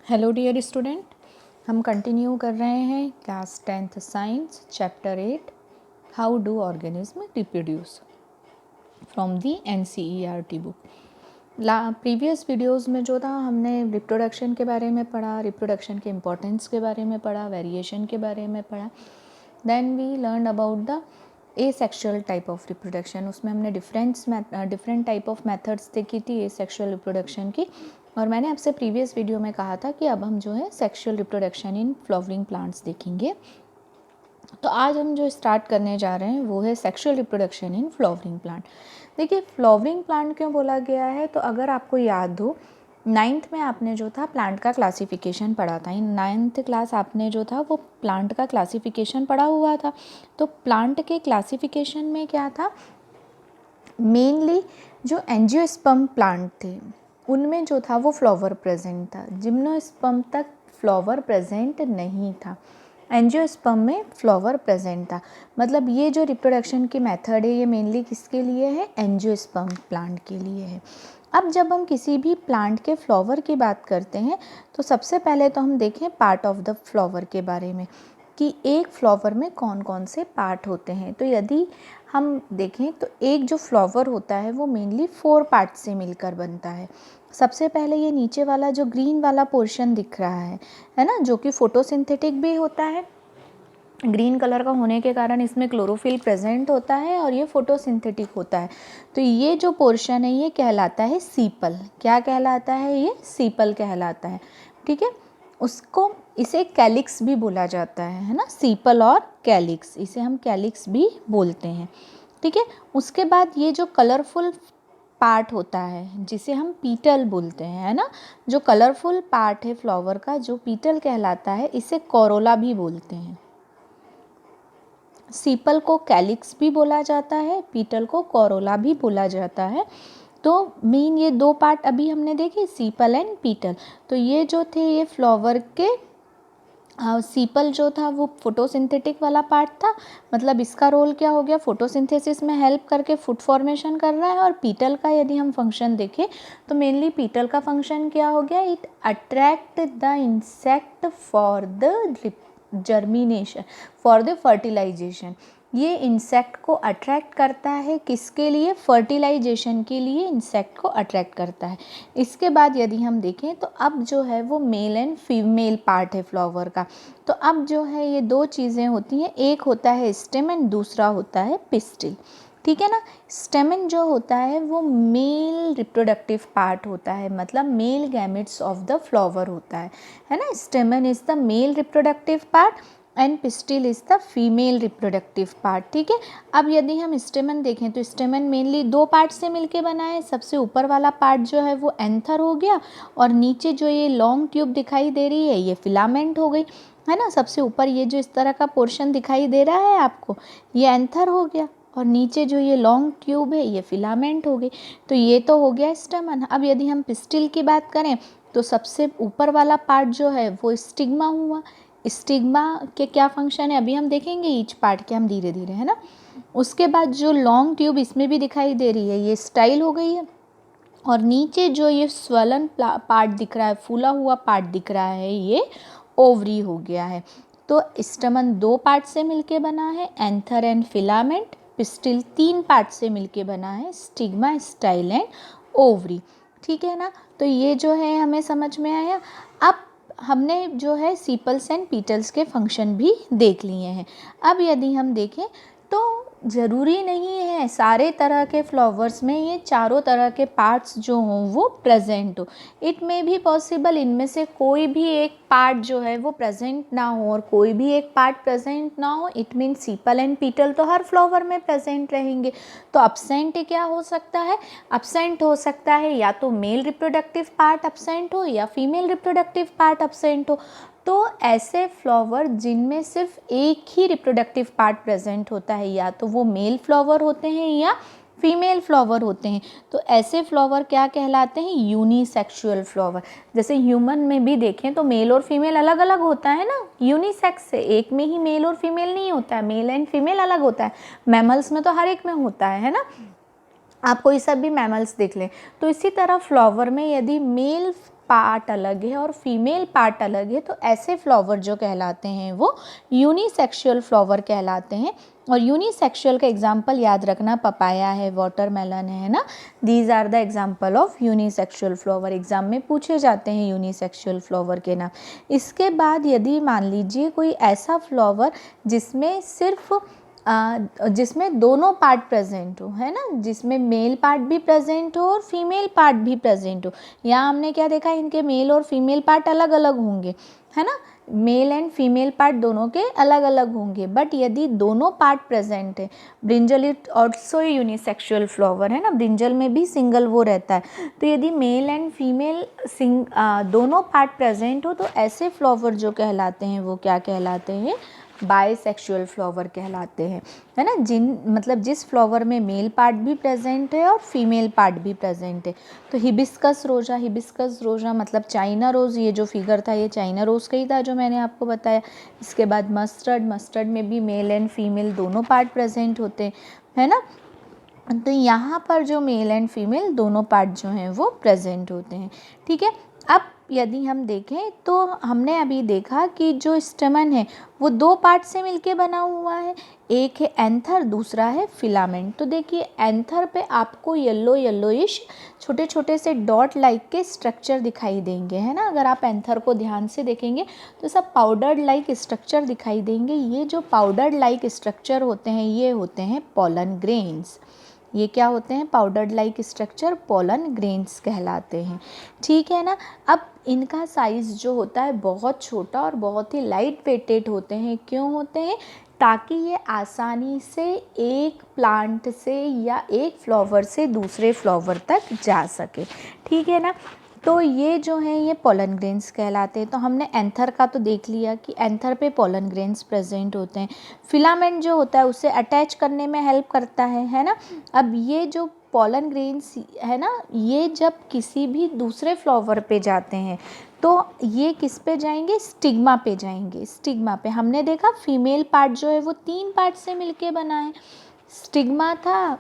Hello dear student, हम continue कर रहे हैं class 10th science chapter 8 how do organism reproduce from the NCERT book. Previous videos में जो था हमने रिप्रोडक्शन के बारे में पढ़ा, रिप्रोडक्शन के इम्पोर्टेंस के बारे में पढ़ा, वेरिएशन के बारे में पढ़ा। Then we learn about the asexual type of reproduction. उसमें हमने डिफरेंट टाइप ऑफ मेथड्स देखी थी एसेक्सुअल रिप्रोडक्शन की। और मैंने आपसे प्रीवियस वीडियो में कहा था कि अब हम जो है sexual reproduction in flowering plants देखेंगे। तो आज हम जो स्टार्ट करने जा रहे हैं वो है sexual reproduction in flowering plant. देखिए, फ्लावरिंग प्लांट क्यों बोला गया है, तो अगर आपको याद हो 9th में आपने जो था प्लांट का क्लासिफिकेशन पढ़ा था। इन 9th क्लास आपने जो था वो प्लांट का क्लासिफिकेशन पढ़ा हुआ था। तो प्लांट के क्लासिफिकेशन में क्या था, मेनली जो एंजियोस्पर्म प्लांट थे उनमें जो था वो फ्लावर प्रेजेंट था, जिम्नोस्पर्म तक फ्लावर प्रेजेंट नहीं था, एंजियोस्पर्म में फ्लावर प्रेजेंट था। मतलब ये जो रिप्रोडक्शन की मेथड है ये मेनली किसके लिए है, एंजियोस्पर्म प्लांट के लिए है। अब जब हम किसी भी प्लांट के फ्लावर की बात करते हैं तो सबसे पहले तो हम देखें पार्ट ऑफ द फ्लावर के बारे में कि एक फ्लावर में कौन कौन से पार्ट होते हैं। तो यदि हम देखें तो एक जो फ्लावर होता है वो मेनली 4 पार्ट से मिलकर बनता है। सबसे पहले ये नीचे वाला जो ग्रीन वाला पोर्शन दिख रहा है ना, जो कि फोटोसिंथेटिक भी होता है। ग्रीन कलर का होने के कारण इसमें क्लोरोफिल प्रेजेंट होता है और ये फोटोसिंथेटिक होता है। तो ये जो पोर्शन है ये कहलाता है सीपल। क्या कहलाता है, ये सीपल कहलाता है। ठीक है, उसको इसे कैलिक्स भी बोला जाता है ना, सीपल और कैलिक्स, इसे हम कैलिक्स भी बोलते हैं। ठीक है, उसके बाद ये जो कलरफुल पार्ट होता है जिसे हम पीटल बोलते हैं, है ना, जो कलरफुल पार्ट है फ्लावर का जो पीटल कहलाता है, इसे कोरोला भी बोलते हैं। सीपल को कैलिक्स भी बोला जाता है, पीटल को कोरोला भी बोला जाता है। तो मेन ये 2 पार्ट अभी हमने देखे, सीपल एंड पीटल। तो ये जो थे ये फ्लावर के सीपल जो था वो फोटोसिंथेटिक वाला पार्ट था, मतलब इसका रोल क्या हो गया, फोटोसिंथेसिस में हेल्प करके फूड फॉर्मेशन कर रहा है। और पीटल का यदि हम फंक्शन देखें तो मेनली पीटल का फंक्शन क्या हो गया, it attract the insect for the germination, for the fertilization. ये इंसेक्ट को अट्रैक्ट करता है, किसके लिए, फर्टिलाइजेशन के लिए इंसेक्ट को अट्रैक्ट करता है। इसके बाद यदि हम देखें तो अब जो है वो मेल एंड फीमेल पार्ट है फ्लावर का। तो अब जो है ये 2 चीज़ें होती हैं, एक होता है स्टेमन, दूसरा होता है पिस्टिल। ठीक है ना, स्टेमन जो होता है वो मेल रिप्रोडक्टिव पार्ट होता है, मतलब male gametes of the flower होता है ना। स्टेमन is the male reproductive part and pistil is the female reproductive part. ठीक है, अब यदि हम स्टेमन देखें तो स्टेमन मेनली 2 पार्ट से मिलके बना है। सबसे ऊपर वाला पार्ट जो है वो एंथर हो गया, और नीचे जो ये लॉन्ग ट्यूब दिखाई दे रही है ये फिलामेंट हो गई, है ना। सबसे ऊपर ये जो इस तरह का पोर्शन दिखाई दे रहा है आपको, ये एंथर हो गया, और नीचे जो ये लॉन्ग ट्यूब है ये फिलामेंट हो गई। तो ये तो हो गया स्टेमन। अब यदि हम पिस्टिल की बात करें तो सबसे ऊपर वाला पार्ट जो है वो स्टिग्मा हुआ। स्टिग्मा के क्या फंक्शन है अभी हम देखेंगे, ईच पार्ट के हम धीरे धीरे, है ना। उसके बाद जो लॉन्ग ट्यूब इसमें भी दिखाई दे रही है ये स्टाइल हो गई है, और नीचे जो ये स्वलन पार्ट दिख रहा है, फूला हुआ पार्ट दिख रहा है, ये ओवरी हो गया है। तो स्टमन 2 पार्ट से मिलके बना है, anther and filament. Pistil 3 part से मिलके बना है, स्टिग्मा, स्टाइल एंड ओवरी। ठीक है ना, तो ये जो है हमें समझ में आया। अब हमने जो है सीपल्स एंड पीटल्स के फंक्शन भी देख लिए हैं। अब यदि हम देखें तो ज़रूरी नहीं है सारे तरह के फ्लावर्स में ये चारों तरह के पार्ट्स जो हों वो प्रेजेंट हो। इट में भी पॉसिबल इनमें से कोई भी एक पार्ट जो है वो प्रेजेंट ना हो, और कोई भी एक पार्ट प्रेजेंट ना हो, इट मीन सीपल एंड पीटल तो हर फ्लावर में प्रेजेंट रहेंगे। तो अब्सेंट क्या हो सकता है, अब्सेंट हो सकता है या तो मेल रिप्रोडक्टिव पार्ट अब्सेंट हो या फीमेल रिप्रोडक्टिव पार्ट अब्सेंट हो। तो ऐसे फ्लावर जिनमें सिर्फ एक ही रिप्रोडक्टिव पार्ट प्रेजेंट होता है, या तो वो मेल फ्लावर होते हैं या फीमेल फ्लावर होते हैं, तो ऐसे फ्लावर क्या कहलाते हैं, यूनिसेक्सुअल फ्लावर। जैसे ह्यूमन में भी देखें तो मेल और फीमेल अलग अलग होता है ना, यूनिसेक्स से, एक में ही मेल और फीमेल नहीं होता है, मेल एंड फीमेल अलग होता है। मैमल्स में तो हर एक में होता है ना। आप कोई सब भी मैमल्स देख लें। तो इसी तरह फ्लावर में यदि मेल पार्ट अलग है और फीमेल पार्ट अलग है, तो ऐसे फ्लावर जो कहलाते हैं वो यूनिसेक्सुअल फ्लावर कहलाते हैं। और यूनिसेक्सुअल का एग्जाम्पल याद रखना, पपाया है, वाटरमेलन है ना, these are the example of unisexual flower. Exam में पूछे जाते हैं यूनिसेक्सुअल फ्लावर के नाम। इसके बाद यदि मान लीजिए कोई ऐसा फ्लावर जिसमें सिर्फ जिसमें दोनों पार्ट प्रेजेंट हो, है ना, जिसमें मेल पार्ट भी प्रेजेंट हो और फीमेल पार्ट भी प्रेजेंट हो। यहाँ हमने क्या देखा, इनके मेल और फीमेल पार्ट अलग अलग होंगे, है ना, मेल एंड फीमेल पार्ट दोनों के अलग अलग होंगे। बट यदि दोनों पार्ट प्रेजेंट है, brinjal it also unisexual flower, है ना, ब्रिंजल में भी सिंगल वो रहता है। तो यदि मेल एंड फीमेल दोनों पार्ट प्रेजेंट हो तो ऐसे फ्लावर जो कहलाते हैं वो क्या कहलाते हैं, बाइसेक्सुअल फ्लावर कहलाते हैं, है ना, मतलब जिस फ्लावर में मेल पार्ट भी प्रेजेंट है और फीमेल पार्ट भी प्रेजेंट है। तो हिबिस्कस रोजा मतलब चाइना रोज़, ये जो फिगर था ये चाइना रोज़ का ही था जो मैंने आपको बताया। इसके बाद मस्टर्ड में भी मेल एंड फीमेल दोनों पार्ट प्रेजेंट होते हैं, है ना। तो यहाँ पर जो मेल एंड फीमेल दोनों पार्ट जो हैं वो प्रेजेंट होते हैं, ठीक है। अब यदि हम देखें तो हमने अभी देखा कि जो स्टेमन है वो दो पार्ट से मिलके बना हुआ है, एक है एंथर, दूसरा है फिलामेंट। तो देखिए एंथर पे आपको येलोइश छोटे छोटे से डॉट लाइक के स्ट्रक्चर दिखाई देंगे, है ना। अगर आप एंथर को ध्यान से देखेंगे तो सब पाउडर्ड लाइक स्ट्रक्चर दिखाई देंगे। ये जो पाउडर्ड लाइक स्ट्रक्चर होते हैं ये होते हैं पोलन ग्रेन्स। ये क्या होते हैं, powdered like structure pollen grains कहलाते हैं, ठीक है ना। अब इनका साइज़ जो होता है बहुत छोटा और बहुत ही लाइट वेटेड होते हैं। क्यों होते हैं, ताकि ये आसानी से एक प्लांट से या एक फ्लावर से दूसरे फ्लावर तक जा सके, ठीक है ना। तो ये जो है ये पोलन ग्रेन्स कहलाते हैं। तो हमने एंथर का तो देख लिया कि एंथर पे पोलन ग्रेन्स प्रेजेंट होते हैं। फिलामेंट जो होता है उसे अटैच करने में हेल्प करता है ना। अब ये जो पोलन ग्रेन्स है ना, ये जब किसी भी दूसरे फ्लावर पे जाते हैं तो ये किस पे जाएंगे, स्टिग्मा पे जाएंगे। स्टिग्मा पे हमने देखा फीमेल पार्ट जो है वो 3 पार्ट से मिलके बना है। स्टिग्मा था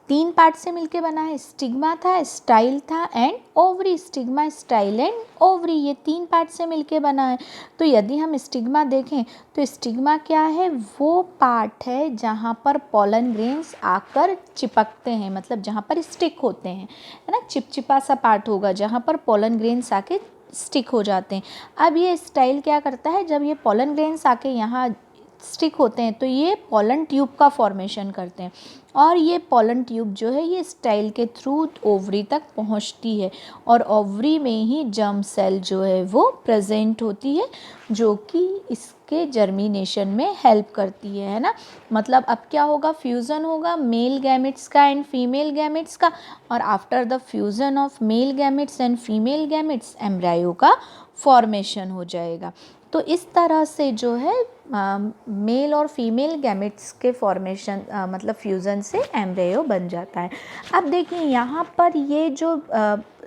3 पार्ट से मिलके बना है, स्टिग्मा था, स्टाइल था and ovary. Stigma, style and ovary, ये 3 पार्ट से मिलके बना है। तो यदि हम स्टिग्मा देखें तो स्टिग्मा क्या है, वो पार्ट है जहाँ पर पोलन ग्रेन्स आकर चिपकते हैं, मतलब जहाँ पर स्टिक होते हैं, है ना, चिपचिपा सा पार्ट होगा जहाँ पर पोलन ग्रेन्स आके स्टिक हो जाते हैं। अब ये स्टाइल क्या करता है, जब ये पोलन ग्रेन्स आके यहाँ स्टिक होते हैं तो ये पोलन ट्यूब का फॉर्मेशन करते हैं और ये पोलन ट्यूब जो है ये स्टाइल के थ्रू ओवरी तक पहुंचती है और ओवरी में ही जर्म सेल जो है वो प्रेजेंट होती है जो कि इसके जर्मिनेशन में हेल्प करती है ना। मतलब अब क्या होगा, फ्यूज़न होगा मेल गैमेट्स का एंड फीमेल गैमेट्स का और after the fusion of male gametes and female gametes embryo का फॉर्मेशन हो जाएगा। तो इस तरह से जो है मेल और फीमेल गैमेट्स के फॉर्मेशन मतलब फ्यूज़न से एम्ब्रियो बन जाता है। अब देखिए यहाँ पर ये जो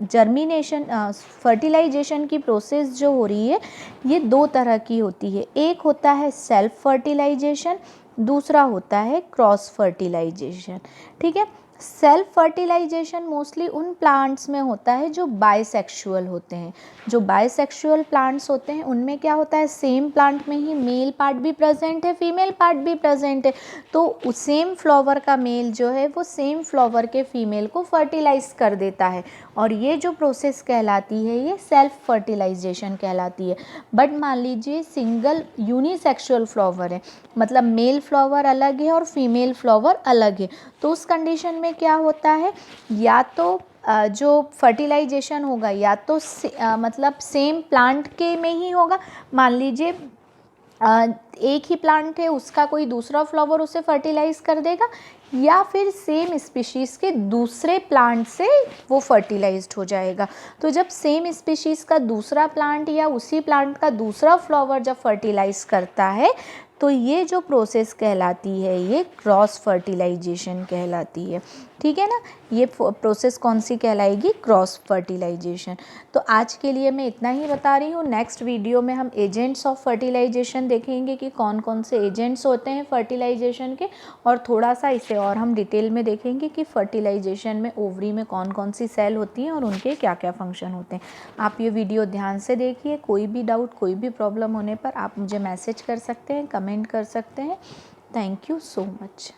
जर्मिनेशन फर्टिलाइजेशन की प्रोसेस जो हो रही है ये 2 तरह की होती है। एक होता है सेल्फ फर्टिलाइजेशन, दूसरा होता है क्रॉस फर्टिलाइजेशन, ठीक है। सेल्फ फर्टिलाइजेशन मोस्टली उन प्लांट्स में होता है जो बाइसेक्सुअल होते हैं। जो बाइसेक्सुअल प्लांट्स होते हैं उनमें क्या होता है, सेम प्लांट में ही मेल पार्ट भी प्रेजेंट है, फीमेल पार्ट भी प्रेजेंट है। तो सेम फ्लावर का मेल जो है वो सेम फ्लावर के फीमेल को फर्टिलाइज कर देता है और ये जो प्रोसेस कहलाती है ये सेल्फ फर्टिलाइजेशन कहलाती है। बट मान लीजिए सिंगल यूनिसेक्सुअल फ्लावर है, मतलब मेल फ्लावर अलग है और फीमेल फ्लावर अलग है, तो उस कंडीशन में क्या होता है, या तो जो फर्टिलाइजेशन होगा या तो मतलब सेम प्लांट के में ही होगा। मान लीजिए एक ही प्लांट है उसका कोई दूसरा फ्लावर उसे फर्टिलाइज कर देगा या फिर सेम स्पीशीज़ के दूसरे प्लांट से वो फर्टिलाइज्ड हो जाएगा। तो जब सेम स्पीशीज़ का दूसरा प्लांट या उसी प्लांट का दूसरा फ्लावर जब फर्टिलाइज करता है तो ये जो प्रोसेस कहलाती है ये क्रॉस फर्टिलाइजेशन कहलाती है। ठीक है ना, ये प्रोसेस कौन सी कहलाएगी? Cross fertilization. तो आज के लिए मैं इतना ही बता रही हूँ। नेक्स्ट वीडियो में हम एजेंट्स ऑफ फर्टिलाइजेशन देखेंगे कि कौन कौन से एजेंट्स होते हैं फर्टिलाइजेशन के, और थोड़ा सा इसे और हम डिटेल में देखेंगे कि फर्टिलाइजेशन में ओवरी में कौन कौन सी सेल होती हैं और उनके क्या क्या फंक्शन होते हैं। आप ये वीडियो ध्यान से देखिए। कोई भी डाउट, कोई भी प्रॉब्लम होने पर आप मुझे मैसेज कर सकते हैं, कमेंट कर सकते हैं। Thank you so much.